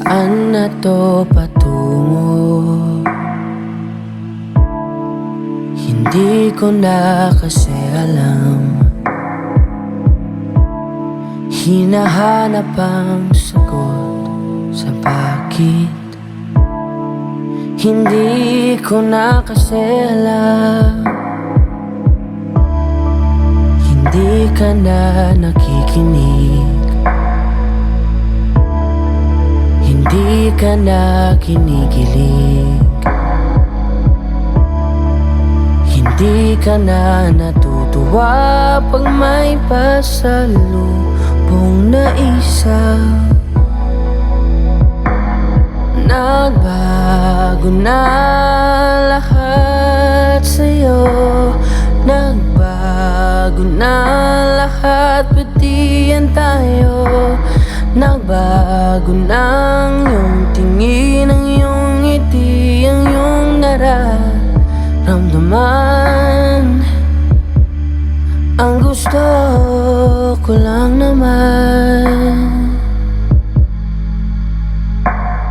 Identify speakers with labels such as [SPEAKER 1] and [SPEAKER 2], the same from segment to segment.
[SPEAKER 1] Saan na to patungo? Hindi ko na kasi alam. Hinahanap ang sagot sa bakit. Hindi ko na kasi alam. Hindi ka na nakikinig. Hindi ka na kinikilig. Hindi ka na natutuwa pag may pasalubong na isa. Nagbago na lahat sa'yo. Nagbago na lahat, pati yan tayo. Nagbago ng iyong tingin, ang iyong ngiti, ang iyong nararamdaman. Ang gusto ko lang naman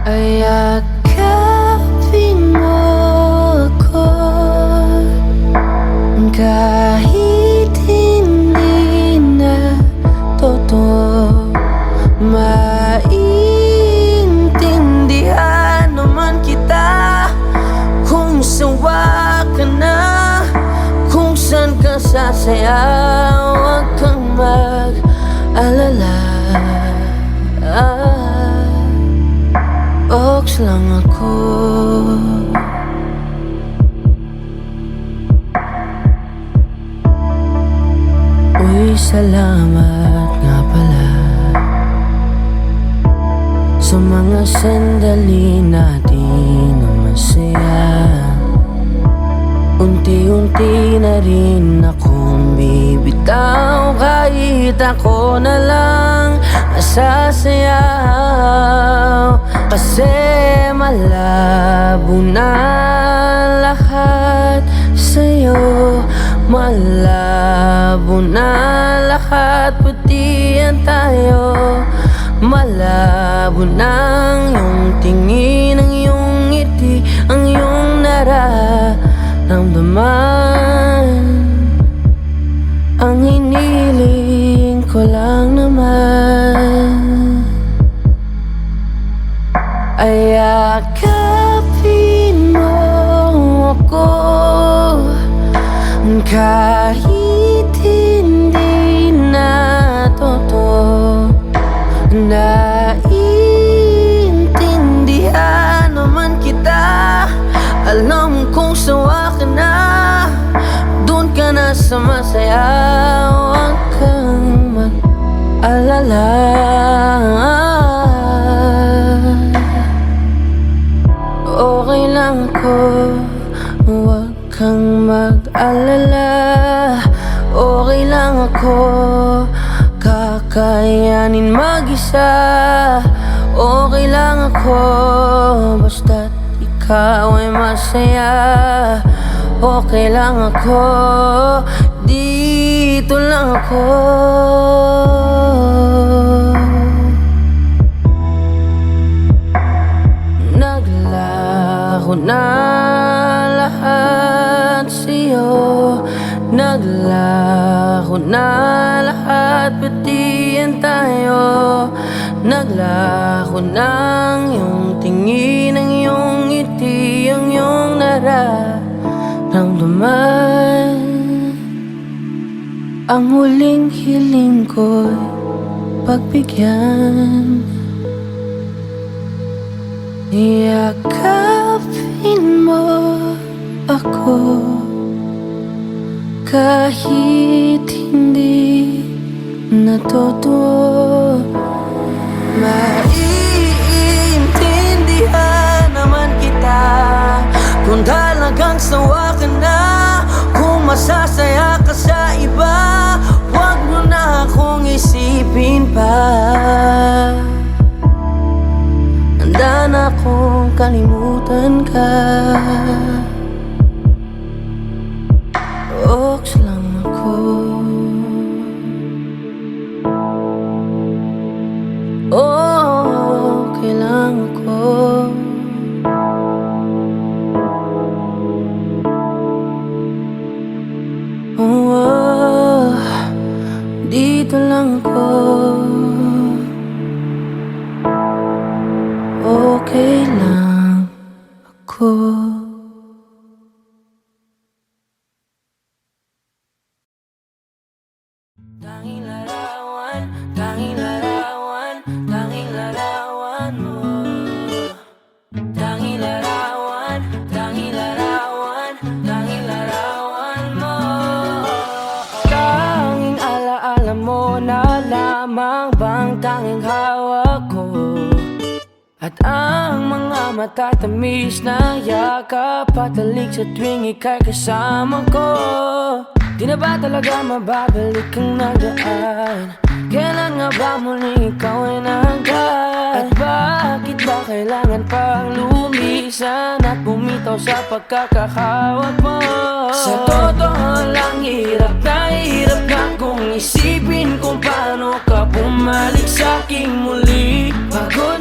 [SPEAKER 1] ay yakapin mo ako, kahit hindi na totoo. Maintindihan naman kita kung sawa ka na, kung saan ka sasaya. Huwag kang mag-alala, Ox lang ako. Uy, salamat nga pala sa mga sandali natin na masaya. Unti-unti na rin akong bibitaw, kahit ako na lang nasasayaw. Kasi malabo na lahat sa'yo. Malabo na lahat, pati yan tayo. Malabo ng iyong tingin, ang iyong ngiti, ang iyong nararamdaman. Ang hiniling ko lang naman ay yakapin mo ako, kahit hindi na totoo. Naiintindihan naman kita. Alam kong sawa ka na, doon ka na sa masaya. Huwag kang mag-alala, okay lang ako. Huwag kang mag-alala, okay lang ako. Kakayanin mag-isa, okay lang ako. Basta't ikaw ay masaya, okay lang ako. Dito lang ako. Naglaho na lahat sa'yo. Naglaho na lahat, pati yan tayo. Naglaho ng iyong tingin, ang iyong ngiti, ang iyong nararamdaman. Ang huling hiling ko'y pagbigyan. Yakapin mo ako, kahit hindi na totoo. Maiintindihan naman kita kung talagang sawa ka na, kung masasaya ka sa iba. Huwag mo na akong isipin pa. Handa na akong kalimutan ka. Ox lang ako. Okay lang oh, dito lang ako. Okay lang ako. Tanging larawan, tanging larawan, tanging larawan mo. Tanging larawan, tanging larawan, tanging larawan mo. Tanging alaala mo na lamang bang tanging hawak ko. At ang mga matatamis na yakap patalig sa tuwing ika'y kasama ko. Di na ba talaga mababalik ang nagaan? Kailan nga ba muling ikaw ay nangkat? At bakit ba kailangan pang lumisan at bumitaw sa pagkakahawak mo? Sa totoo lang hirap na kung isipin kung paano ka bumalik sa'king muli. Pagod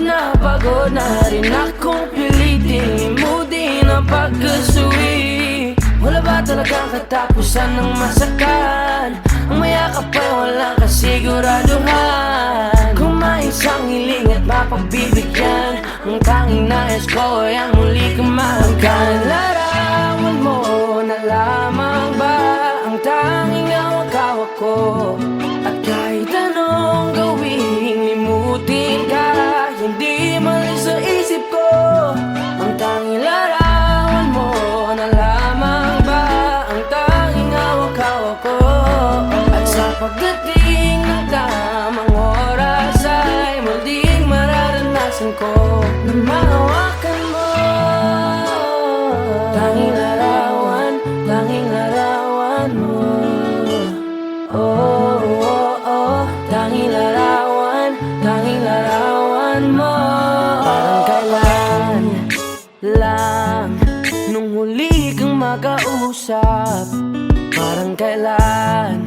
[SPEAKER 1] na rin akong pilitin limutin ang pagkasuwi. Wala ba talagang katapusan ng masakan? Ang mayakap ay walang kasiguraduhan. Kung may isang hiling at mapagbibigyan, ang tanging nais ko ay ang muli kang mahanggan. Larawan mo na lamang ba ang tanging hawak-hawak ko? At kahit anong gawing limutin ka, hindi malis sa isip ko. Ang tanging larawan mo na lamang ba ang tanging hawak-hawak ko. At sa pagdating ng tamang oras ay muling mararanasan ko na mahawakan mo. Tanging larawan, tanging larawan mo. Oh, oh, oh, tanging larawan, tanging larawan mo. Parang kailan lang nung huli kang makausap. Parang kailan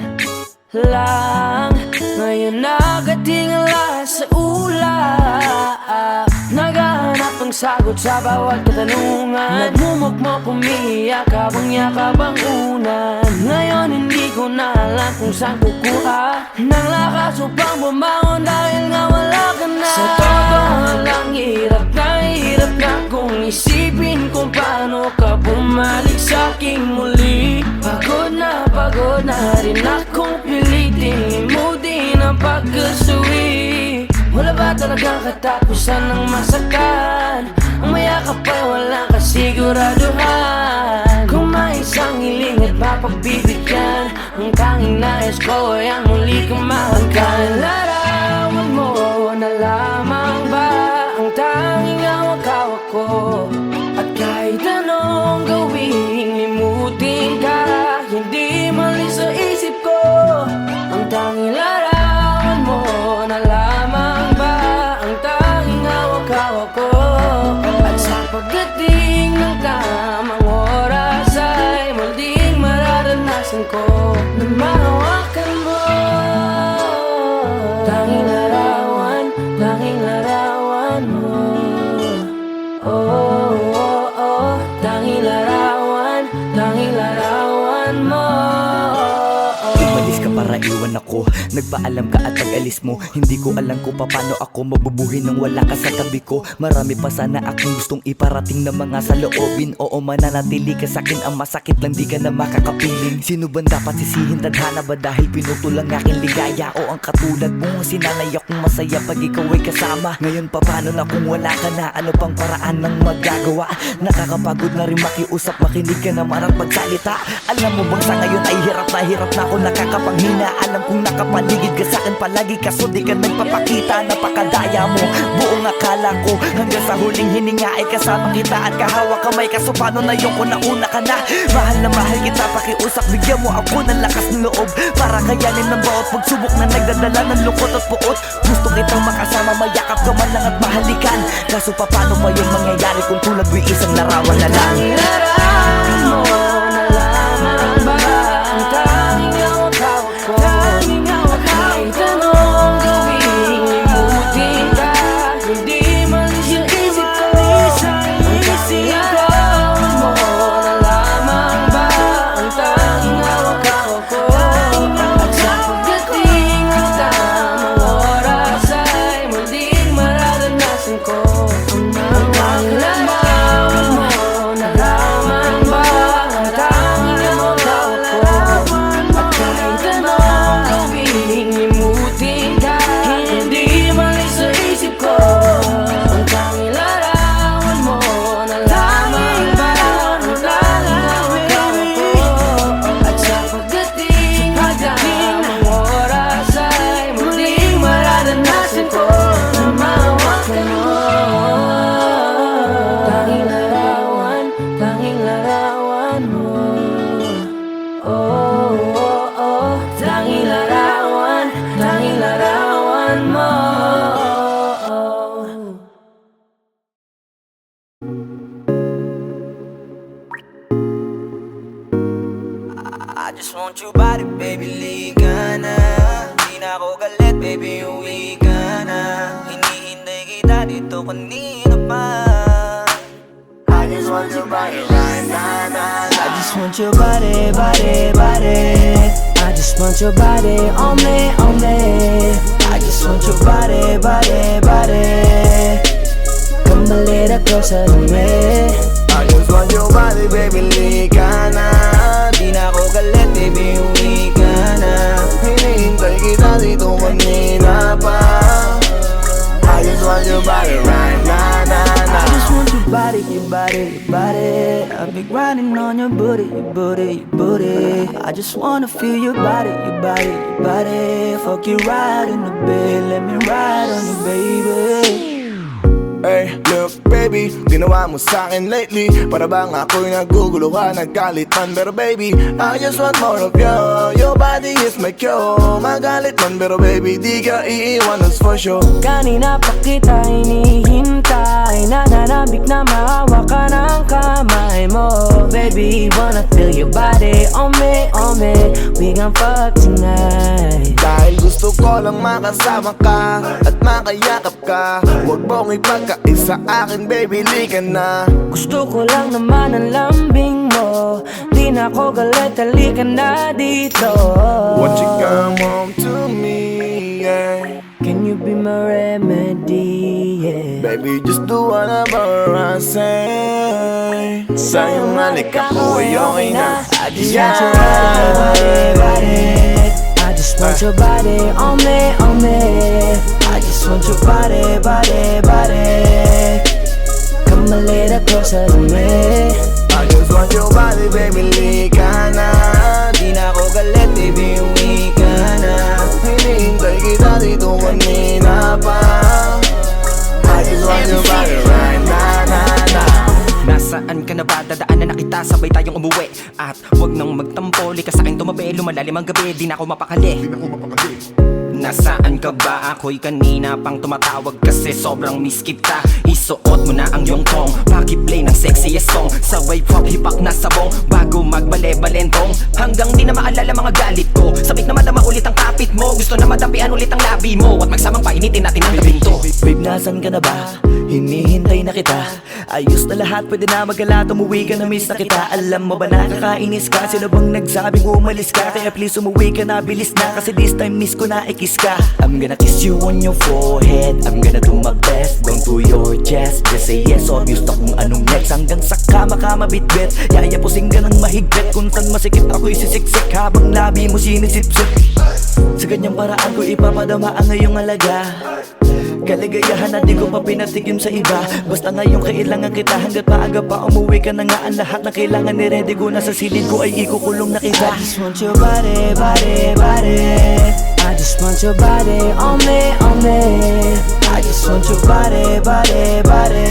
[SPEAKER 1] lang ngayon nakatingala sa ulap. Naghahanap ng sagot sa bawat katanungan. Nagmumukmok, umiiyak habang yakap ang unan. Ngayon hindi ko na alam kung saan kukuha ng lakas upang bumangon dahil nga wala ka na. Sa totoo lang hirap na kung isipin kung paano ka bumalik sa'king muli. Pagod na rin akong pilitin limutin ang pagkasuwi. Wala ba talagang katapusan ng masakan? Ang mayakap ay walang kasiguraduhan. Kung may isang hiling at mapagbibigyan, ang tanging nais ko ay ang muli kang mahanggan. Larawan mo na lamang ba ang tanging hawak-hawak ko? At kahit anong gawing limutin ka, hindi malis sa isip ko. Ang tanging larawan mo na lamang ba ang tanging hawak-hawak ko. At sa pagdating ng tamang oras ay muling mararanasan ko na mahawakan mo. Tanging larawan, tanging larawan mo. Oh, oh, oh, tanging larawan, tanging larawan mo.
[SPEAKER 2] Umalis ka para iwan ako. Nagpaalam ka at pag-alis mo, hindi ko alam kung paano ako mabubuhay nang wala ka sa tabi ko. Marami pa sana akong gustong iparating na mga saloobin. Oo, mananatili ka sa'kin, ang masakit lang di ka na makakapiling. Sino ba dapat sisihin? Tadhana ba dahil pinutol ang aking ligaya? O ang katulad mo, sinanay akong masaya pag ikaw ay kasama. Ngayon paano na kung wala ka na? Ano pang paraan ng magagawa? Nakakapagod na rin makiusap, makinig ka naman at magsalita. Alam mo bang sa ngayon ay hirap na ako nakakapanghina. Alam kong nakapaligid ka sa'kin palagi, kaso di ka nagpapakita. Napakadaya mo, buong akala ko hanggang sa huling hininga ay kasama kita at kahawak kamay. Kaso paano na yung kung nauna ka na? Mahal na mahal kita, pakiusap, bigyan mo ako ng lakas ng loob para kayanin ng bawat pagsubok na nagdadala ng lungkot at puot. Gusto kitang makasama, mayakap ka man lang at mahalikan. Kaso paano pa yung mangyayari kung tulad mo'y isang larawan na lang?
[SPEAKER 1] Larawan mo na lamang ba ang tanging hawak-hawak ko? Kahit anong gawing limutin ka, hindi malis yung isip ko. Ang tanging larawan mo na lamang ba ang tanging hawak-hawak ko?
[SPEAKER 2] body, baby, liga na. Di na ako galit, baby, uwi ka na. Hinihintay kita dito kanina pa. I just want your body right now, nah, nah. I just want your body, body, body.
[SPEAKER 1] I just want your body on me, on me.
[SPEAKER 2] I just want your body, body, body.
[SPEAKER 1] Come a little closer to me.
[SPEAKER 2] I just want your body, baby, liga na. Di na ako galit, baby, uwi ka na. Hinihintay kita dito kanina pa. I just want your body right now, nah, nah.
[SPEAKER 1] I just want your body, your body, your body. I've been grinding on your booty, your booty, your booty. I just wanna feel your body, your body, your body. Fuck you right in the bed, let me ride on you, baby.
[SPEAKER 3] Hey, look baby, ginawa mo sa'kin lately. Para bang ako'y naguguluhan, nagkalitan. Pero baby, I just want more of you. Your body is my cure. Magalit man, pero baby, di ka iiwan, that's for sure.
[SPEAKER 1] Kanina pa kita hinihintay. Nananabik na mahawa ka ng kamay mo. Baby, wanna feel your body on me, on me. We gon' fuck tonight.
[SPEAKER 3] Dahil gusto ko lang makasama ka at makayakap ka. Huwag mong ipagkaisa akin, baby, liga na.
[SPEAKER 1] Gusto ko lang naman ang lambing mo. Di na ako galit, halika na dito.
[SPEAKER 3] Won't you come home to me, yeah.
[SPEAKER 1] Can you be my remedy, yeah.
[SPEAKER 3] Baby, just do whatever I say. Sa'yong halik ako ay okay na.
[SPEAKER 1] I just want your body, body. I just want your body on me, on me. I just want your body, body, body. Come a little closer to me.
[SPEAKER 3] I just want your body, baby, liga na.
[SPEAKER 2] Di na ako galit, baby, uwi ka na.
[SPEAKER 3] Hinihintay kita dito kanina pa. I just want your body right now, nah, nah.
[SPEAKER 4] Nasaan ka na ba? Dadaanan na kita, sabay tayong umuwi. At wag nang magtampo, lika sa'king tumabi. Lumalalim ang gabi, di na ako mapakali. Nasaan ka ba? Ako'y kanina pang tumatawag kasi sobrang miss kita. Isuot mo na ang iyong tong, pakiplay ng sexiest song. Sabay pop hipak na sabong, bago magbale-balentong. Hanggang di na maalala mga galit ko. Sabik na madama ulit ang kapit mo. Gusto na madampian ulit ang labi mo. At magsamang painitin natin ang gabing to.
[SPEAKER 2] Babe, nasan ka na ba? Hinihintay na kita. Ayos na lahat, pwede na magala. Umuwi ka na, miss na kita. Alam mo ba nakakainis ka? Sino bang nagsabing umalis ka? Kaya please umuwi ka na, bilis na. Kasi this time miss ko na ikis ka. I'm gonna kiss you on your forehead. I'm gonna do my best, down to your chest. Just say yes, obvious na kung anong next. Hanggang sa kama ka mabitbit. Yayapusing ka ng mahigpit. Kung saan masikip ako'y sisiksik. Habang labi mo sinisipsip. Sa ganyang paraan ko ipapadama ang iyong alaga. Kaligayahan na di ko pa pinatigim sa iba. Basta ngayon kailangan kita. Hanggat maaga pa umuwi ka na nga. Ang lahat na kailangan ni ready ko. Nasa silid ko ay ikukulong na kita.
[SPEAKER 1] I just want your body, body, body. I just want your body on me, on me. I just want your body, body, body.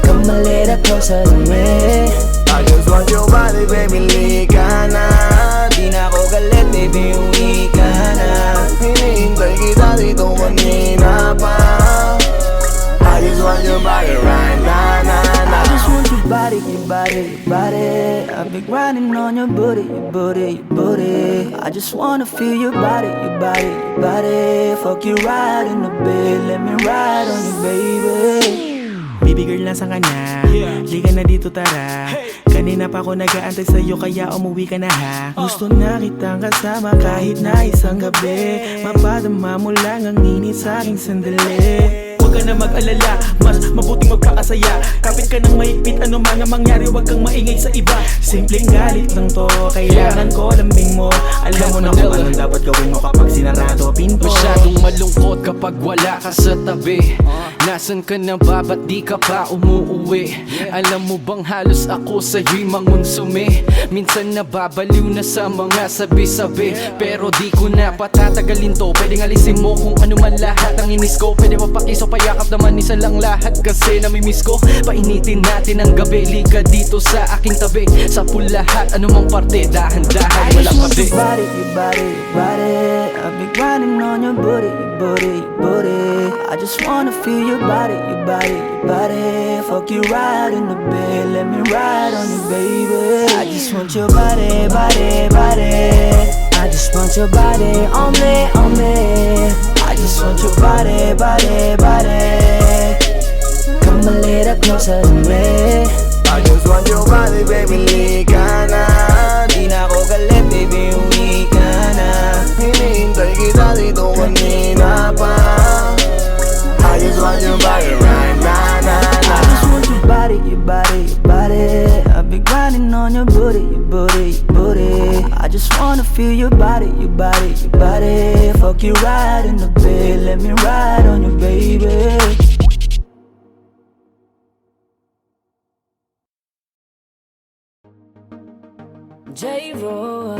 [SPEAKER 1] Come a little closer to me.
[SPEAKER 3] I just want your body, baby, liga na.
[SPEAKER 2] Di na ako galit, baby, uwi ka na.
[SPEAKER 3] Hinihintay kita dito kanina pa. I just want your body right now, nah, nah.
[SPEAKER 1] I just want your body, your body, your body. I've been grinding on your booty, your booty, your booty. I just wanna feel your body, your body, your body. Fuck you right in the bed, let me ride on you, baby.
[SPEAKER 5] Baby girl, nasa ka na? Liga na dito, tara. Kanina pa ako nag-aantay sa'yo, kaya umuwi ka na ha. Gusto na kitang kasama kahit na isang gabi. Mapadama mo lang ang init sa'king sandali. Huwag ka na mag-alala, mas mabuting magpakasaya. Kapit ka ng mahigpit, ano mga mangyari, huwag kang maingay sa iba. Simpleng galit lang to, kailangan ko lambing mo. Alam mo na kung anong dapat gawin mo kapag sinarado pinto.
[SPEAKER 6] Masyadong malungkot kapag wala ka sa tabi. Nasaan ka na ba? Ba't di ka pa umuuwi? Alam mo bang halos ako sa'yo'y mangunsumi? Minsan nababaliw na sa mga sabi-sabi. Pero di ko na patatagalin to. Pwedeng alisin mo kung ano man lahat ang inis ko. Pwede mapakiso pa Yakap naman isa lang lahat kasi namimiss ko. Painitin natin ang gabi, liga dito sa aking tabi. Sa pool lahat, anumang parte, dahan-dahan,
[SPEAKER 1] I
[SPEAKER 6] walang
[SPEAKER 1] just want
[SPEAKER 6] pabi.
[SPEAKER 1] your body, your body, your body. I've been grinding on your booty, your booty, your booty. I just wanna feel your body, your body, your body. Fuck you right in the bed, let me ride on you, baby. I just want your body, body, body. I just want your body on me, on me. I just want your body, body, body. Come a little closer to me.
[SPEAKER 3] I just want your body, baby, lika na.
[SPEAKER 1] Di na ako galit, baby, uwi ka na.
[SPEAKER 3] Hinihintay kita dito kanina pa. I just want your body right now, na, na.
[SPEAKER 1] I just want your body, your body, your body. I've been grinding on your booty, your booty, your booty. I just wanna feel your body, your body, your body. Fuck you right in the bed, let me ride on you, baby. J-Ro,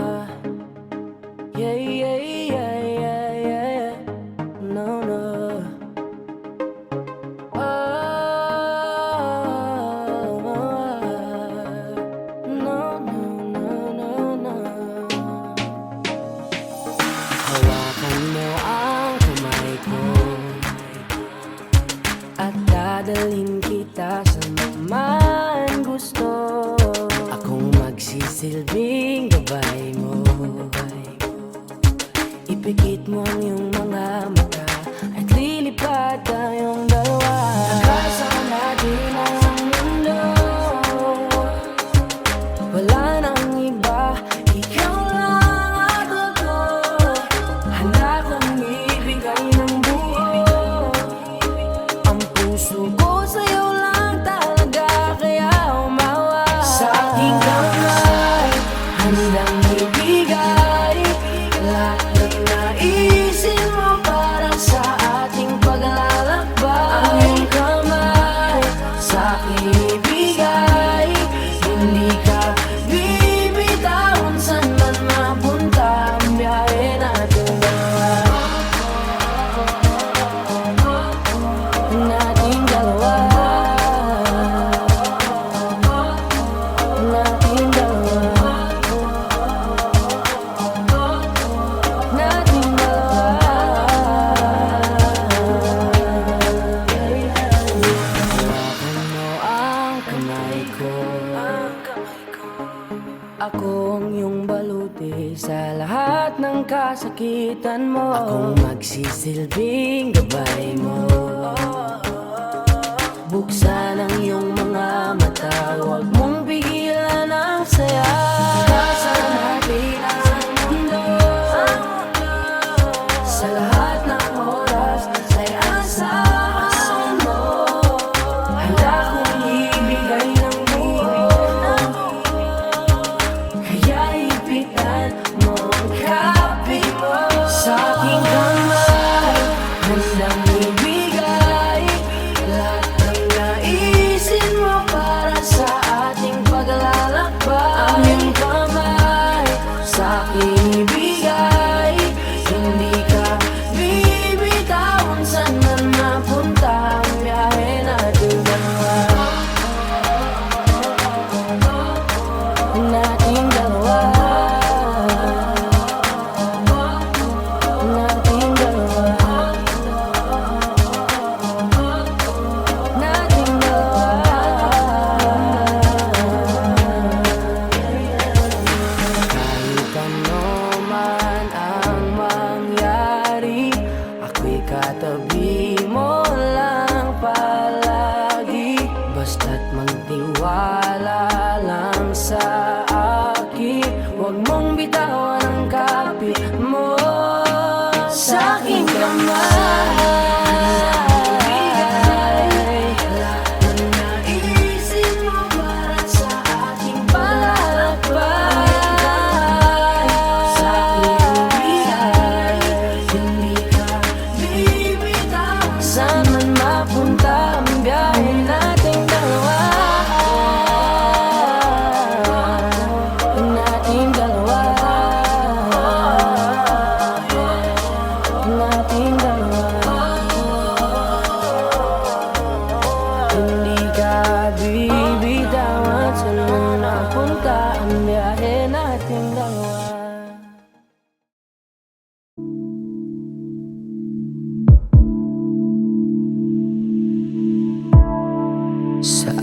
[SPEAKER 1] yeah, yeah, yeah, yeah, yeah. No, no. Hawakan mo ang kamay ko at dadalhin kita sa man gusto. Akong magsisilbing gabay mo. Ipikit mo ang iyong mga mata at lilipad tayong dalawa. Hanggang natin ang mundo. Wala nang iba, ikaw lang at ako. Handa kong ibigay ng buo. Ang puso ko sa'yo lang talaga, kaya umawa. Sa aking kamay, handang ibigay lahat ng naisin mo para sa ating paglalakbay. Ang iyong kamay sa aking ibigay, hindi ka bibitawan saan man mapunta ang biyahe natin dalawa. Nating dalawa. Nating dalawa. Nating dalawa. Hawakan mo ang kamay ko. Ako ang iyong baluti sa lahat ng kasakitan mo. Akong magsisilbing gabay mo. Buksan ang iyong mga mata, huwag mong pigilan ang saya. Nasa natin ang mundo. Sa lahat ng oras ay asahan mo. Handa kong ibigay ng buo. Kaya ipitan mo ang kape mo. Sa aking kamay, handang ibigay lahat ng naisin mo para sa ating paglalakbay. Ang iyong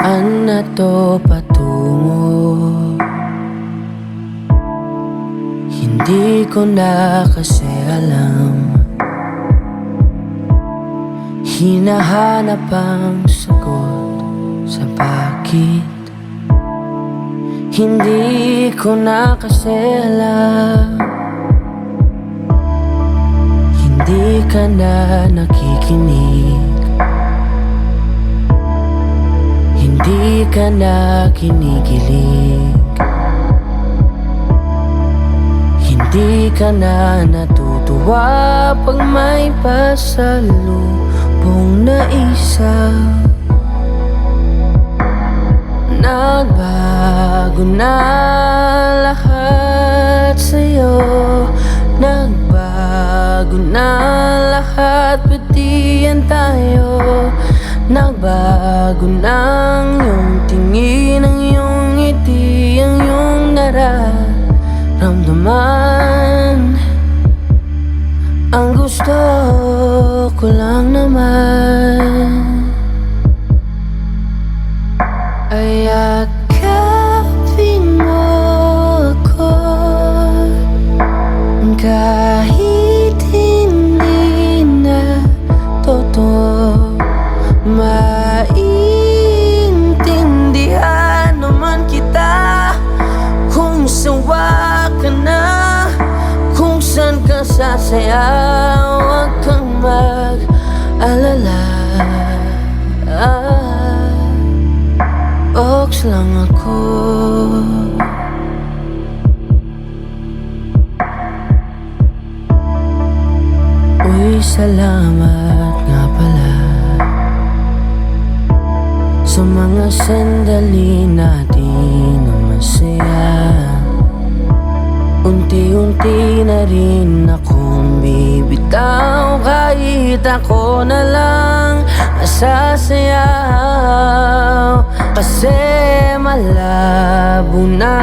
[SPEAKER 1] Saan na to patungo? Hindi ko na kasi alam. Hinahanap ang sagot sa bakit. Hindi ko na kasi alam. Hindi ka na nakikinig. Hindi ka na kinikilig. Hindi ka na natutuwa pag may pasalubong na isa. Nagbago na lahat sa'yo. Nagbago na lahat, pati yan tayo. Nagbago na ang iyong tingin, ang iyong ngiti, ang iyong nararamdaman. Ang gusto ko lang naman ay yakapin mo ako kahit hindi na totoo. Maintindihan naman kita kung sawa ka na, kung saan ka sasaya. Huwag kang mag-alala. Ox lang ako. Uy, salamat nga pala sa mga sandali natin na masaya. Unti-unti na rin akong bibitaw, kahit ako na lang nasasayaw. Kasi malabo na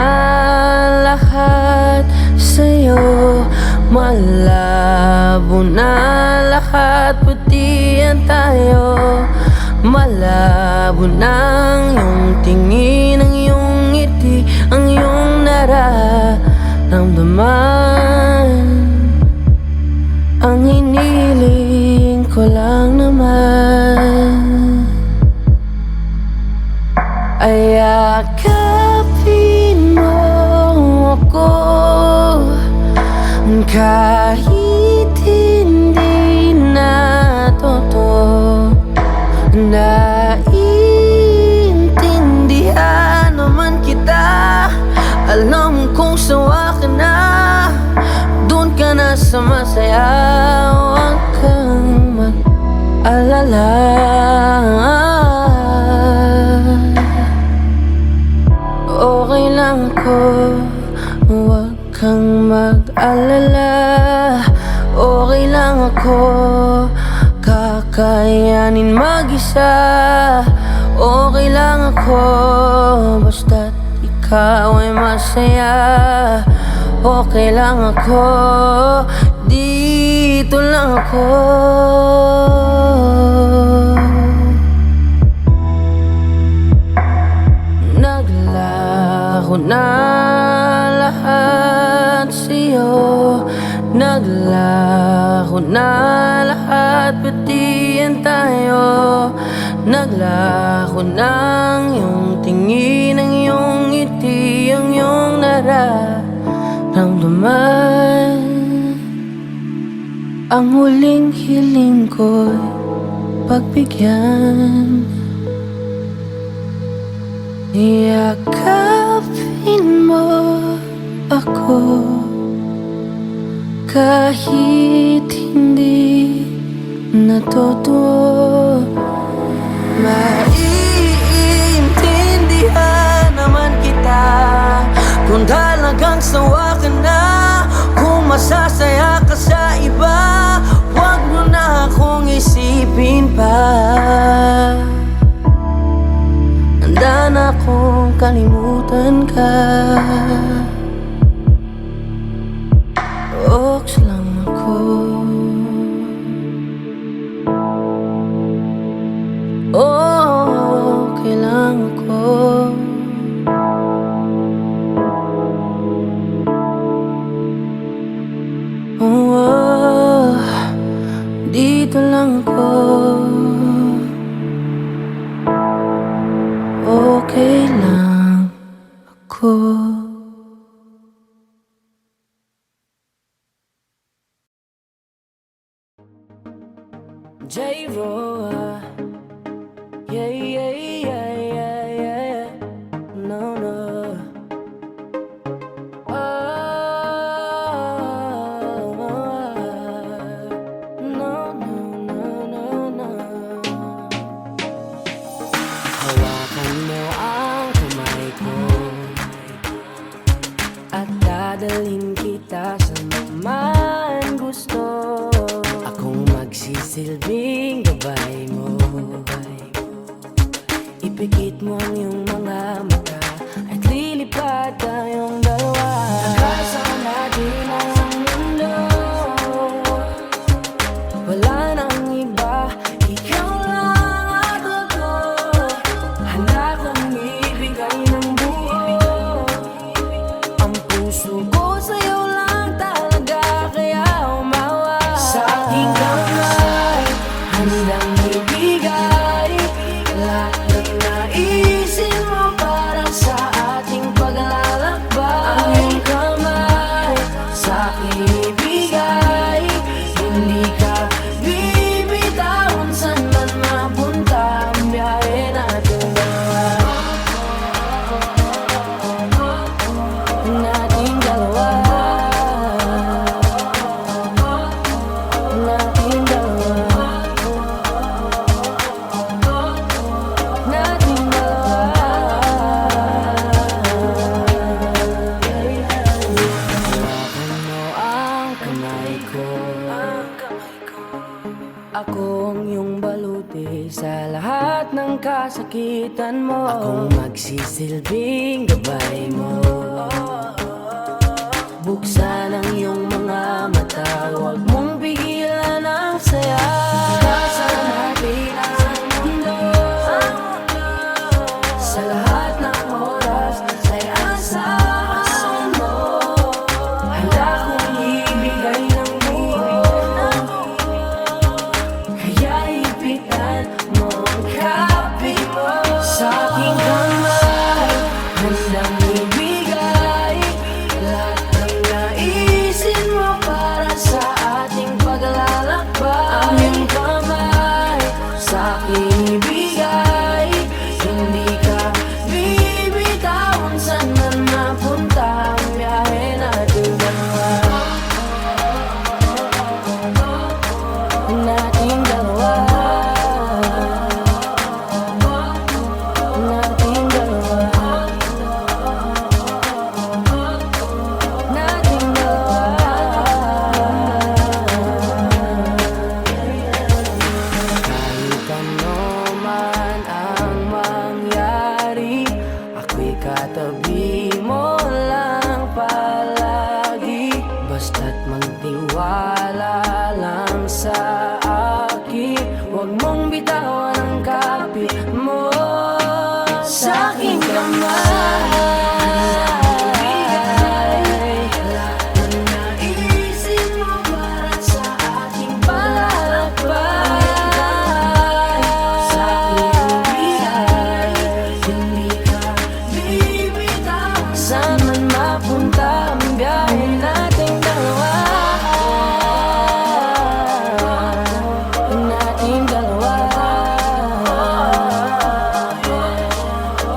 [SPEAKER 1] lahat sa'yo. Malabo na lahat, pati yan tayo. Malabo na ang iyong tingin, ang iyong ngiti, ang iyong nararamdaman. Ang hiniling ko lang naman ay yakapin mo ako kahit hindi na totoo. Naiintindihan naman kita. Alam kong sawa ka na, doon ka na sa masaya. Huwag kang mag-alala. Okay lang ako, huwag kang mag-alala. Okay lang ako, kakayanin mag-isa. Okay lang ako, basta't ikaw ay masaya. Okay lang ako, dito lang ako. Naglaho na lahat sa'yo. Naglaho na lahat, pati yan tayo. Naglaho na ang iyong tingin, ang iyong ngiti, ang iyong nararamdaman. Ang huling hiling ko'y pagbigyan. Yakapin mo ako kahit hindi na totoo. Maiintindihan naman kita kung talagang sawa ka na, kung masasaya ka sa iba. Huwag mo na akong isipin pa. Handa na akong kalimutan ka. Ox lang ako. Okay lang ako. Oh, dito lang ako. Okay lang ako. J-Ro, yeah, yeah, yeah, yeah, yeah. No, no. Hawakan mo ang kamay ko at dadalhin kita sa man gusto. Akong magsisilbing gabay mo. Ipikit mo ang iyong mga mata at lilipad tayong dalawa hanggang sa natin ang mundo. Wala nang iba, ikaw lang ako. Handa kong ibigay ng buo. Ang puso ko sa'yo lang talaga, kaya umawa. Sa aking kamay, handang ibigay lahat ng naisin mo para sa ating paglalakbay. Ang iyong kamay sa aking ibigay, hindi ka bibitawan saan man mapunta ang biyahe natin dalawa. Nating dalawa. Nating dalawa. Nating dalawa. Hawakan mo ang kamay ko. Ako ang iyong baluti sa lahat ng kasakitan mo. Akong magsisilbing gabay mo. Buksan ang iyong mga mata, huwag mong pigilan ang saya. Nasa natin ang mundo. Sa lahat ng oras ay asahan mo. Handa kong ibigay ng buo. Kaya ipitan mo ang kape mo. Sa aking kamay, handang ibigay lahat ng naisin mo para sa ating paglalakbay. Ang iyong kamay sa aking ibigay, hindi ka bibitawan saan man mapunta ang biyahe natin dalawa. Nating dalawa. Nating dalawa. Nating dalawa. Kahit ano man ang mangyari, ako'y katabi mo lang palagi. Basta't magtiwala lang sa akin, huwag mong bitawan ang kapit mo. Sa aking kamay, lahat ng naisin mo para sa ating paglalakbay. Sa aking bigay, hindi ka bibitawan saan man mapunta ang biyahe nating dalawa. Nating dalawa.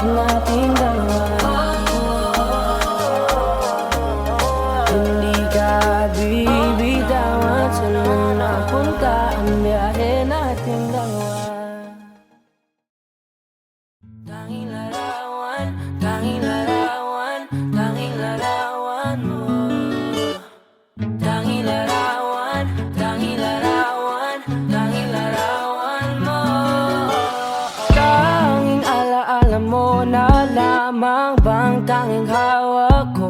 [SPEAKER 1] Nating dalawa. Hindi ka bibitawan saan man napunta ang biyahe nating dalawa. Tanging larawan, tanging larawan, tanging larawan mo. Tanging larawan, tanging larawan, tanging larawan mo. Tanging alaala mo na lamang bang tanging hawak ko.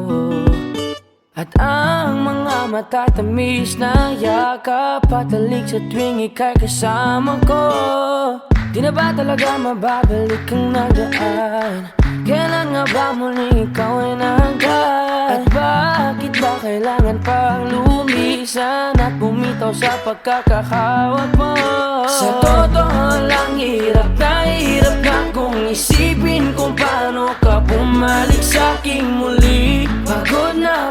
[SPEAKER 1] At ang mga matatamis na yakap patalig sa tuwing ika'y kasama ko. Di na ba talaga mababalik ang nagaan? Kailan nga ba muling ikaw ay nangkat? At bakit ba kailangan pang lumiit? bilisan at bumitaw sa pagkakahawak mo. Sa totoo lang, hirap na kung isipin kung paano ka bumalik sa'king muli. Pagod na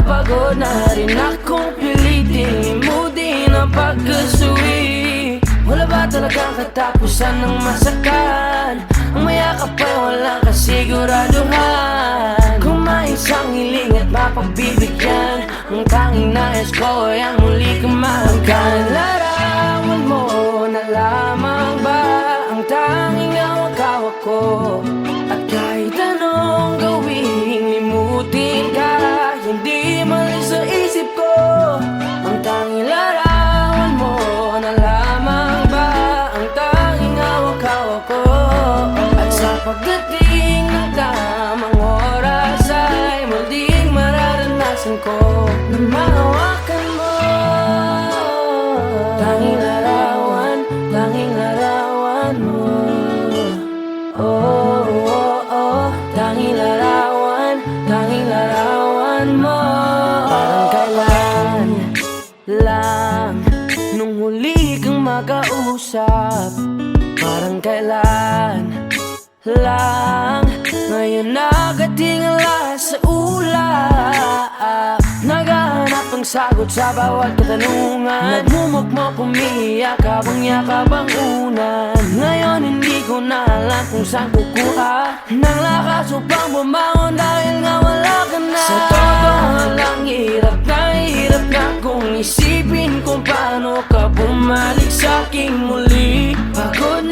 [SPEAKER 1] rin akong pilitin, limutin ang pagkasuwi. Wala ba talagang katapusan ng masakan? Ang mayakap ay walang kasiguraduhan. Kung may isang hiling at mapagbibigyan, ang tanging nais ko ay ang muli kang mahanggan. Larawan mo na lamang ba ang tanging hawak-hawak ko? At kahit anong gawing limutin ka, hindi malis sa isip ko. Ang tanging larawan mo na lamang ba ang tanging hawak-hawak ko? At sa pagdating ng tamang oras ay muling mararanasan ko na mahawakan mo. Tanging larawan mo. Oh, oh, oh. Tanging larawan mo. Parang kailan lang nung huli kang makausap. Parang kailan lang ngayon nakatingala sa ulap. Naghahanap ng sagot sa bawat katanungan. Nagmumukmok, umiiyak habang yakap ang unan. Ngayon hindi ko na alam kung saan kukuha ng lakas upang bumangon dahil nga wala ka na. Sa totoo lang, hirap na kung isipin kung paano ka bumalik sa'king muli. Pagod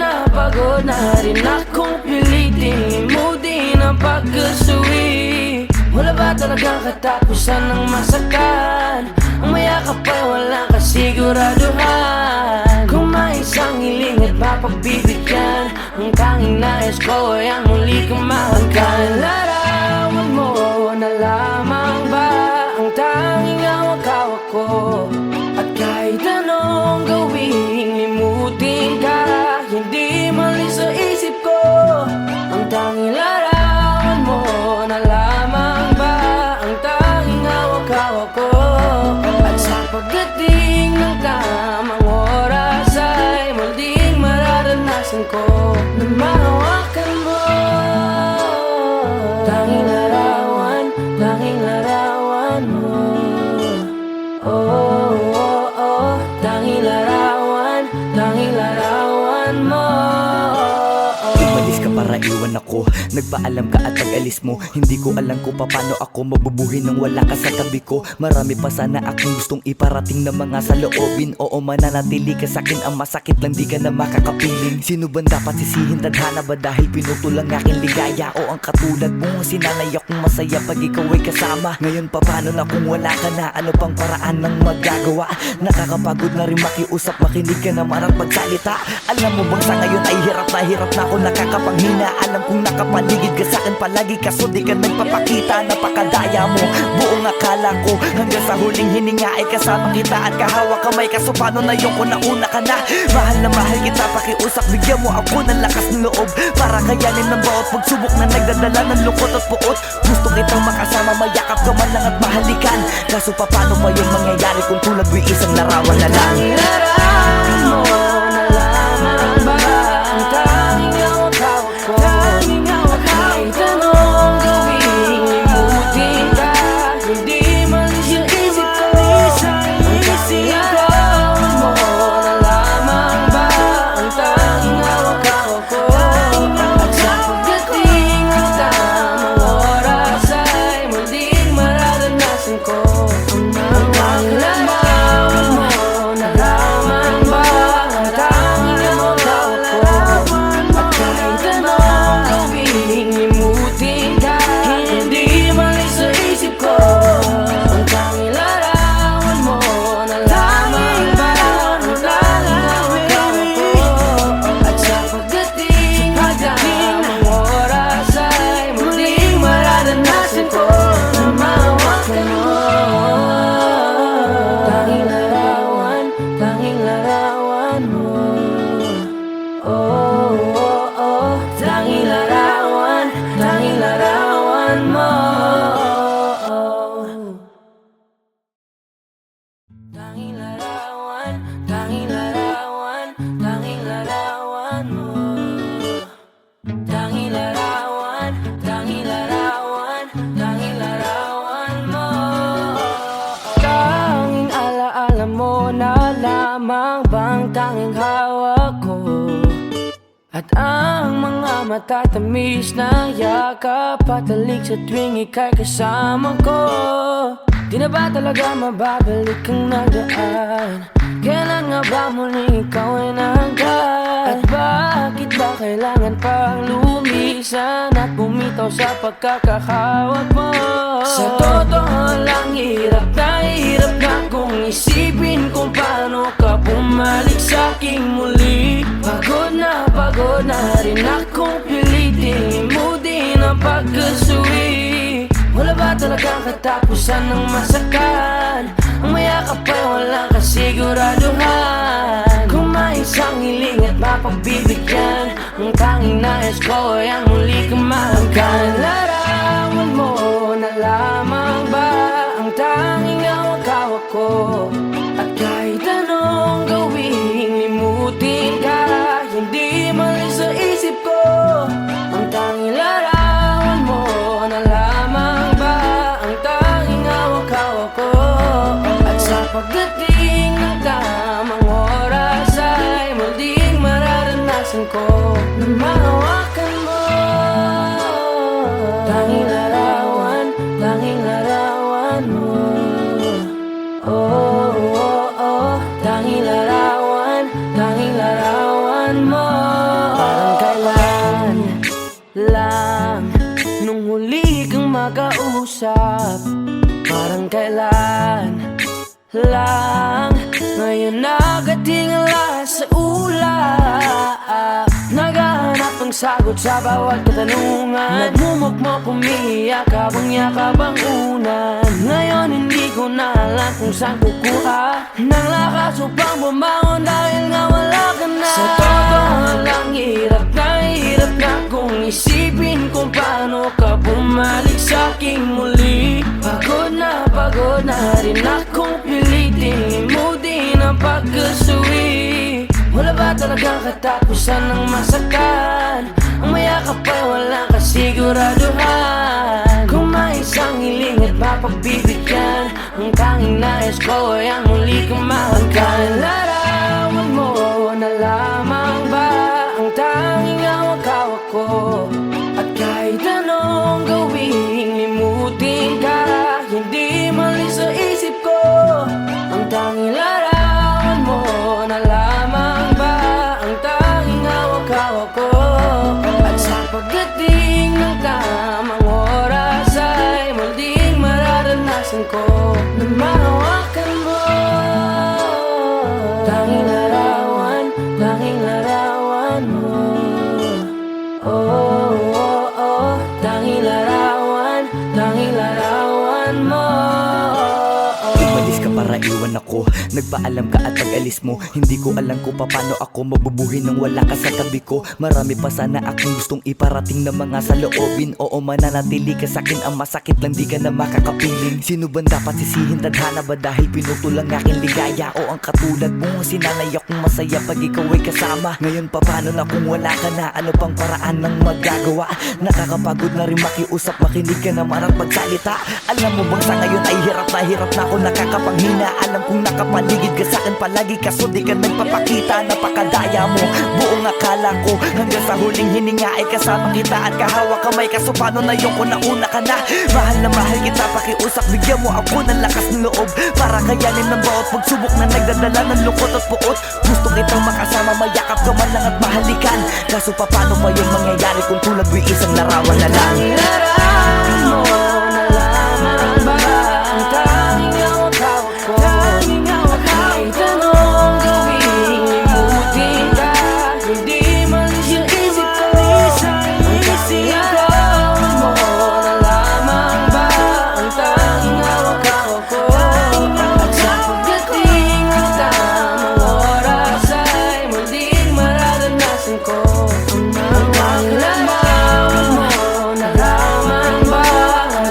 [SPEAKER 1] na rin akong pilitin, limutin ang pagkasuwi. Wala ba talagang katapusan ng masakan? Ang mayakap ay walang kasiguraduhan. Kung may isang hiling at mapagbibigyan, ang tanging nais ko ay ang muli kang mahanggan. Larawan mo na lamang ba ang tanging hawak-hawak ko? At kahit anong gawing limutin ka, hindi malis sa isip ko. Ang tanging larawan mo na lamang ba ang tanging hawak-hawak ko? At sa pagdating ng tamang oras ay muling mararanasan ko na mahawakan mo. Tanging larawan mo. Oh, oh, oh. Tanging larawan mo.
[SPEAKER 2] Umalis ka para iwan ako, nagpaalam ka at pag-alis mo. Hindi ko alam kung paano ako mabubuhay nang wala ka sa tabi ko. Marami pa sana akong gustong iparating na mga saloobin. Oo, mananatili ka sa'kin, ang masakit lang di ka na makakapiling. Sino ba dapat sisihin, tadhana ba dahil pinutol ang aking ligaya? O ang katulad mo, sinanay akong masaya pag ikaw ay kasama. Ngayon pa paano na kung wala ka na, ano pang paraan ng magagawa? Nakakapagod na rin makiusap, makinig ka naman at magsalita. Alam mo bang sa ngayon ay hirap na ako, nakakapanghina. Alam kong nakapaligid ka sa'kin palagi, kaso di ka nagpapakita. Napakadaya mo, buong akala ko, hanggang sa huling hininga ay kasama kita at kahawak kamay. Kaso paano na yung kung nauna ka na? Mahal na mahal kita, pakiusap, bigyan mo ako ng lakas ng loob para kayanin ng bawat pagsubok na nagdadala ng lungkot at puot. Gusto kitang makasama, mayakap ka man lang at mahalikan. Kaso paano pa yung mangyayari kung tulad mo'y isang larawan na lang?
[SPEAKER 1] Larawan mo na lamang ba ang tanging hawak-hawak ko? Kahit anong gawing limutin ka, hindi malis yung isip ko. Ang tanging larawan mo na lamang ba ang tanging hawak-hawak ko? At sa pagdating ng tamang oras ay muling mararanasan ko ang tanging larawan mo na lamang Tanging larawan, tanging larawan, tanging larawan mo. Tanging larawan, tanging larawan, tanging larawan mo. Tanging alaala mo na lamang bang tanging hawak ko. At ang mga matatamis na yakap patalig sa tuwing ika'y kasama ko. Di na ba talaga mababalik ang nagaan? Kailan nga ba muling ikaw ay nangkat? At bakit ba kailangan pang lumisan at bumitaw sa pagkakahawak mo? Sa totoo lang hirap na kung isipin kung paano ka bumalik sa'king muli. Pagod na rin akong pilitin imutin ang pagkasuwi. Wala ba talagang katapusan ng masakan? Ang mayakap ay walang kasiguraduhan. Kung may isang hiling at mapagbibigyan, ang tanging nais ko ay ang muli kang mahanggan. Larawan mo na lamang ba ang tanging hawak-hawak ko? At kahit anong gawing limutin ka, hindi mali sa isip ko. Ang tanging larawan mo na lamang ba ang tanging hawak-hawak ko. At sa pagdating ng tamang oras ay muling mararanasan ko na mahawakan mo. Tanging larawan, tanging larawan mo. Oh, oh, oh, tanging larawan, tanging larawan mo. Parang kailan lang nung huli kang makausap. Parang kailan lang ngayon nakatingala sa ulap. Naghahanap ng sagot sa bawat katanungan. Nagmumukmok umiiyak habang yakap ang unan. Ngayon hindi ko na alam kung saan kukuha ng lakas upang bumangon dahil nga wala ka na. Sa totoo lang hirap na kung isipin kung paano ka bumalik sa'king muli. Pagod na rin akong pilitin imutin ang pagkasuwi. Wala ba talagang katapusan ng masakan? Ang mayakap ay walang kasiguraduhan. Kung may isang hiling at mapagbibigyan, ang tanging nais ko ay ang muli kang mahanggan. Larawan mo na lamang ba ang tanging hawak-hawak ko? At kahit anong gawing limutin ka, hindi mali sa isip ko. Ang tanging larawan mo na lamang ba ang tanging hawak-hawak ko. At sa pagdating ng tamang oras ay muling mararanasan ko na mahawakan mo. Tanging larawan, tanging larawan mo. Oh, oh, oh, tanging larawan, tanging larawan mo.
[SPEAKER 2] Umalis ka para iwan ako. Nagpaalam ka at pag-alis mo, hindi ko alam kung paano ako mabubuhay nang wala ka sa tabi ko. Marami pa sana akong gustong iparating na mga saloobin. Oo, mananatili ka sa'kin, ang masakit lang di ka na makakapiling. Sino ba dapat sisihin? Tadhana ba dahil pinutol ang aking ligaya? O ang katulad mo, sinanay akong masaya pag ikaw ay kasama. Ngayon pa paano na kung wala ka na? Ano pang paraan ng magagawa? Nakakapagod na rin makiusap, makinig ka naman at magsalita. Alam mo bang sa ngayon ay hirap na ako nakakapanghina. Alam kong nakapaligid ka sa'kin palagi, kaso di ka nagpapakita. Napakadaya mo, buong akala ko hanggang sa huling hininga ay kasama kita at kahawak kamay. Kaso paano na yung kung nauna ka na? Mahal na mahal kita, pakiusap, bigyan mo ako ng lakas ng loob para kayanin ng bawat pagsubok na nagdadala ng lungkot at puot. Gusto kitang makasama, mayakap ka man lang at mahalikan. Kaso paano pa yung mangyayari kung tulad mo'y isang larawan na lang?
[SPEAKER 1] Larawan mo na lamang ba ang tanging hawak-hawak ko? Kahit anong gawing limutin ka, hindi mali sa isip ko. Ang tanging larawan mo na lamang ba ang tanging hawak-hawak ko? At sa pagdating ng tamang oras ay muling mararanasan ko ang tanging larawan mo na lamang ba ang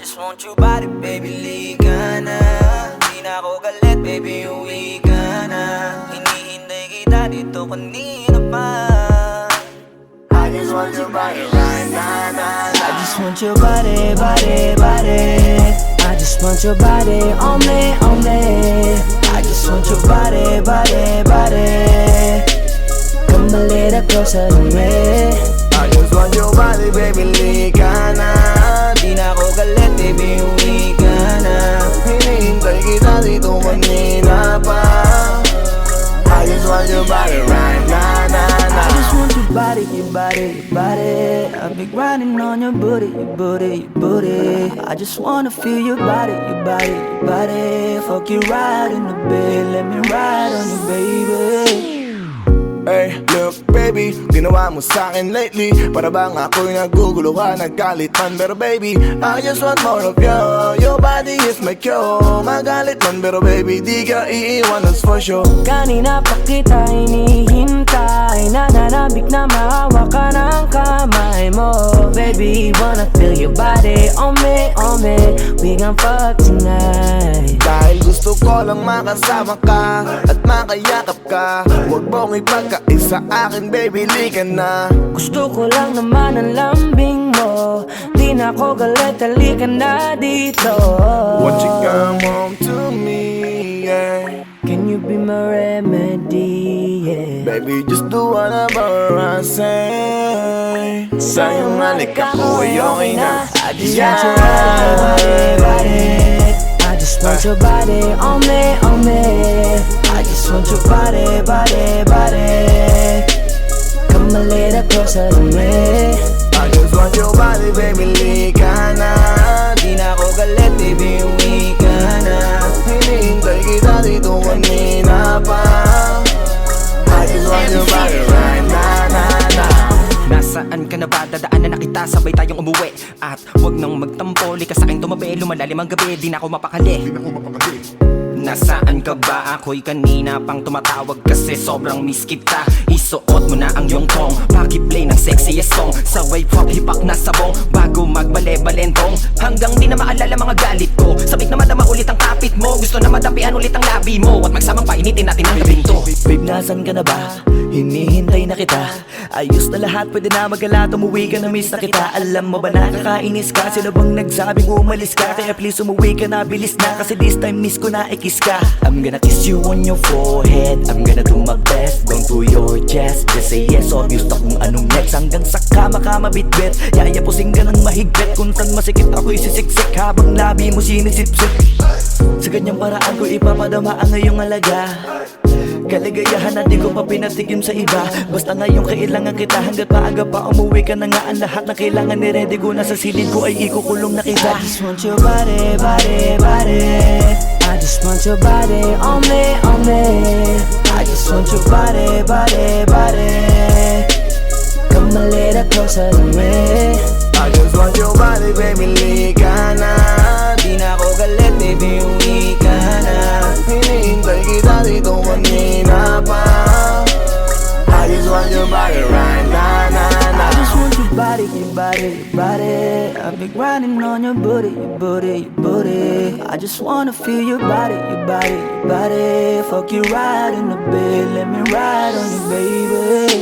[SPEAKER 2] just want your body, baby, liga na. Di na ako galit, baby, uwi ka na. Hinihintay kita dito kanina pa.
[SPEAKER 3] I just want your body right now.
[SPEAKER 1] I just want your body, body, body. I just want your body on me, on me. I just want your body, body, body. Come a little closer to me.
[SPEAKER 3] I just want your body, baby, liga na.
[SPEAKER 2] Di na ako galit, baby, uwi ka na.
[SPEAKER 3] Hinihintay kita dito kanina pa. I just want your body right now,
[SPEAKER 1] I just want your body, your body, your body. I've been grinding on your booty, your booty, your booty. I just wanna feel your body, your body, your body. Fuck you right in the bed, let me ride on you, baby.
[SPEAKER 3] Hey, look baby, ginawa mo sa'kin lately. Para bang ako'y naguguluhan, naggalit man. Pero baby, I just want more of you. Your body is my cure. Magalit man, pero baby, di ka iiwan, that's for sure.
[SPEAKER 1] Kanina pa kita hinihintay. Nananabik na mahawa ka ng kamay mo. Baby, wanna feel your body on me, on me. We gon' fuck tonight.
[SPEAKER 3] Dahil gusto ko lang makasama ka at makayakap ka. Huwag mong ipagkaisa akin, baby, liga na.
[SPEAKER 1] Gusto ko lang naman ang lambing mo. Di na ako galit, halika na dito.
[SPEAKER 3] Won't you come home to me, yeah.
[SPEAKER 1] Can you be my remedy, yeah.
[SPEAKER 3] Baby, just do whatever I say. Sa'yong halik ako ay okay na.
[SPEAKER 1] I just want your body, body. I just want your body on me, on me. I just want your body, body, body. Come a little closer to me.
[SPEAKER 3] I just want your body, baby, liga na.
[SPEAKER 2] Di na ako galit, baby, uwi ka na.
[SPEAKER 3] Hinihintay kita dito kanina pa. I just want your body right now.
[SPEAKER 4] Nasaan ka na ba? Dadaanan na kita, sabay tayong umuwi. At wag nang magtampo, lika sa'kin tumabi. Lumalalim ang gabi, di na ako mapakali. Nasaan ka ba? Ako'y kanina pang tumatawag kasi sobrang miss kita. Isuot mo na ang iyong tong, pakiplay ng sexiest song. Sabay pop, hipak na sabong, bago magbale-balentong. Hanggang di na maalala mga galit ko. Sabik na madama ulit ang kapit mo. Gusto na madampian ulit ang labi mo. At magsamang painitin natin ang gabing to.
[SPEAKER 2] Babe, nasan ka na ba? Hinihintay na kita. Ayos na lahat, pwede na magala. Umuwi ka na, miss na kita. Alam mo ba nakakainis ka? Sino bang nagsabing umalis ka? Kaya please umuwi ka na, bilis na. Kasi this time miss ko na, kiss ka. I'm gonna kiss you on your forehead. I'm gonna do my best, down to your chest. Just say yes, obvious na kung anong next. Hanggang sa kama ka mabitbit. Yayapusing ka ng mahigpit. Kung saan masikip ako isisiksik, habang labi mo sinisipsip. Sa ganyang paraan ko ipapadama ang ngayong alaga. Kaligayahan na di ko pa pinatigim sa iba. Basta ngayon kailangan kita. Hanggat maaga pa umuwi ka na nga. Ang lahat na kailangan ni-ready ko na sa silid ko ay ikukulong na kita.
[SPEAKER 1] I just want your body, body, body. I just want your body on me, on me. I just want your body, body, body. Come a little closer to me.
[SPEAKER 3] I just want your body, baby, liga na.
[SPEAKER 2] Di na ako galit, baby, uwi ka na.
[SPEAKER 3] Hinihintay kita dito kanina pa. I just want your body right now.
[SPEAKER 1] I just want your body, your body, your body. I've been grinding on your booty, your booty, your booty. I just wanna feel your body, your body, your body. Fuck you right in the bed, let me ride on you, baby.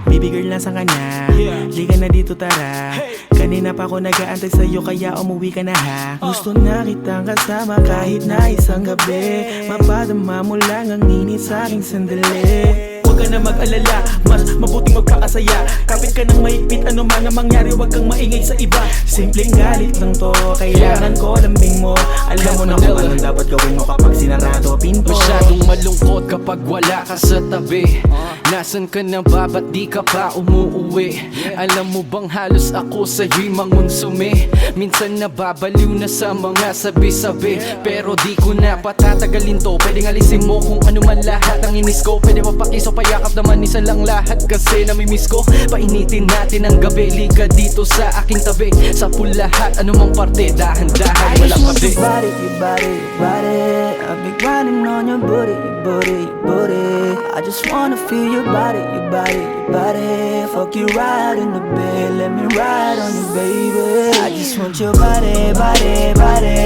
[SPEAKER 5] Baby girl, nasan ka na? Liga na dito, tara. Kanina pa ako nag-aantay sa'yo, kaya umuwi ka na ha. Gusto na kitang kasama kahit na isang gabi. Mapadama mo lang ang init sa'king sandali. Huwag ka na mag-alala, mas mabuting magpakasaya. Kapit ka ng mahigpit, ano man ang mangyari, huwag kang maingay sa iba. Simpleng galit lang to, kailangan ko lambing mo. Alam mo na kung anong dapat gawin mo kapag sinarado pinto.
[SPEAKER 6] Masyadong malungkot kapag wala ka sa tabi. Nasaan ka na ba? Ba't di ka pa umuuwi? Alam mo bang halos ako sa'yo'y mangunsumi? Minsan nababaliw na sa mga sabi-sabi. Pero di ko na patatagalin to. Pwedeng alisin mo kung ano man lahat ang inis ko. Pwede mapakiso pa mayakap naman isa lang lahat kasi namimiss ko. Painitin natin ang gabi, liga dito sa aking tabi. Sa pool lahat, anumang parte, dahan-dahan, walang pabi.
[SPEAKER 1] Your body, your body, your body. I've been grinding on your booty, your booty, your booty. I just wanna feel your body, your body, your body. Fuck you right in the bed, let me ride on you, baby. I just want your body, body, body.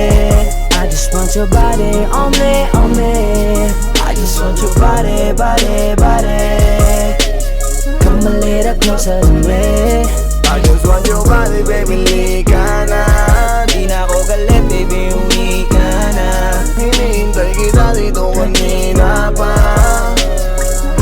[SPEAKER 1] I just want your body on me, on me. I just want your body, body, body. Come a little closer to me.
[SPEAKER 3] I just want your body, baby, lika na.
[SPEAKER 1] Di na ako galit, baby, uwi ka na.
[SPEAKER 3] Hinihintay kita dito kanina pa.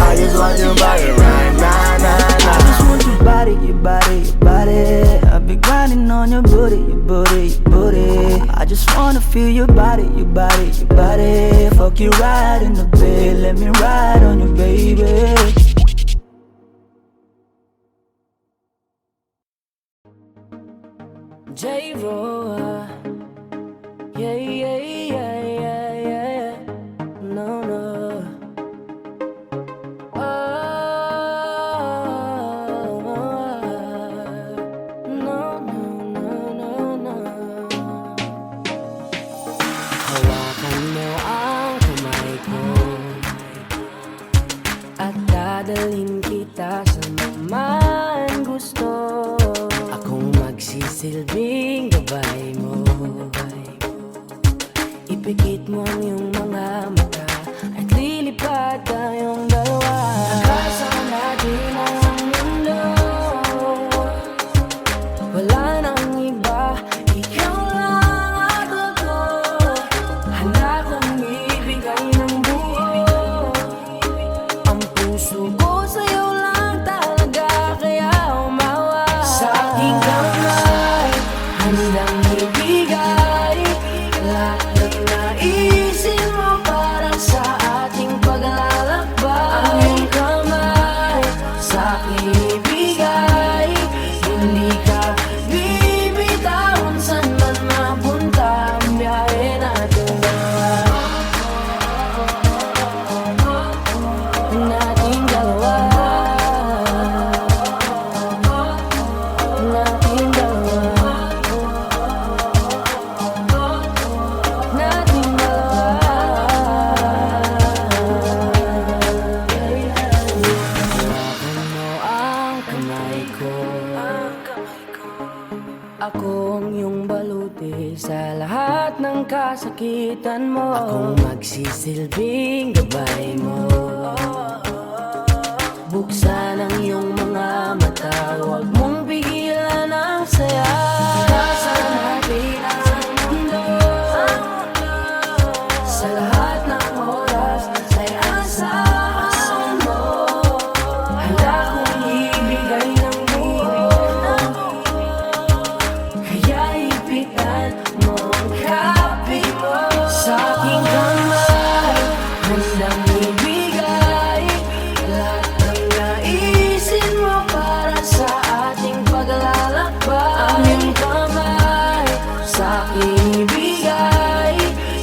[SPEAKER 3] I just want your body right now, na, na.
[SPEAKER 1] I just want your body, your body, your body. I've been grinding on your booty, your booty, your booty. I just wanna feel your body, your body, your body. Fuck you right in the bed, let me ride on you, baby. J-Ro, yeah, yeah, yeah, yeah, yeah. No, no. Hawakan mo ang kamay ko at dadalhin kita sa naman gusto. Akong magsisilbing gabay mo. Ipikit mo ang iyong mga mata at lilipad tayong dalawa. Nakasan natin ang mundo, wala nang iba, ikaw lang at ako. Handa kong ibigay ng buo ang puso ko sa'yo lang talaga, kaya umawa. Sa aking kamay, handang ibigay lahat ng naisin mo para sa ating paglalakbay. Ang iyong kamay sa aking ibigay, hindi ka bibitawan saan man mapunta ang biyahe natin dalawa. Nating dalawa. Nating dalawa. Nating dalawa. Hawakan mo ang kamay ko. Ako ang iyong baluti sa lahat ng kasakitan mo. Akong magsisilbing gabay mo. Buksan ang iyong mga mata, huwag mong pigilan ang saya. Nakasan natin ang mundo, sa lahat ng oras ay asahan mo. Handa kong ibigay ng buo, kaya ipitan mo ang kape mo. Sa aking kamay, handang ibigay lahat ng naisin mo para sa ating paglalakbay. Ang iyong kamay sa aking ibigay,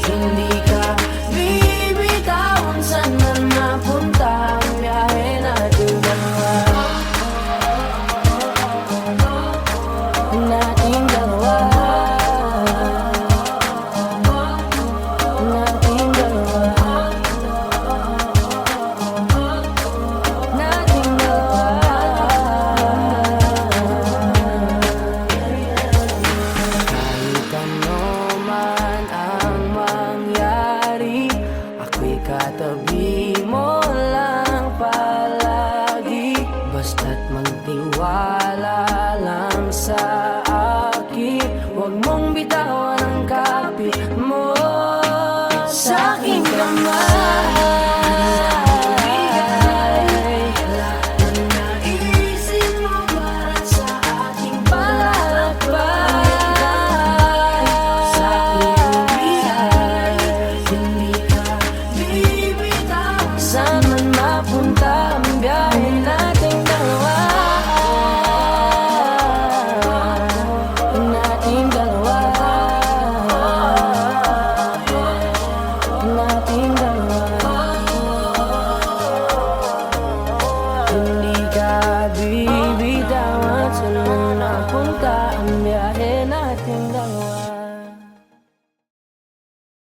[SPEAKER 1] hindi ka bibitawan saan man mapunta ang biyahe natin dalawa. Nating dalawa. Nating dalawa. Nating dalawa. Kahit ano man ang mangyari, ako'y katabi mo lang palagi. Basta't magtiwala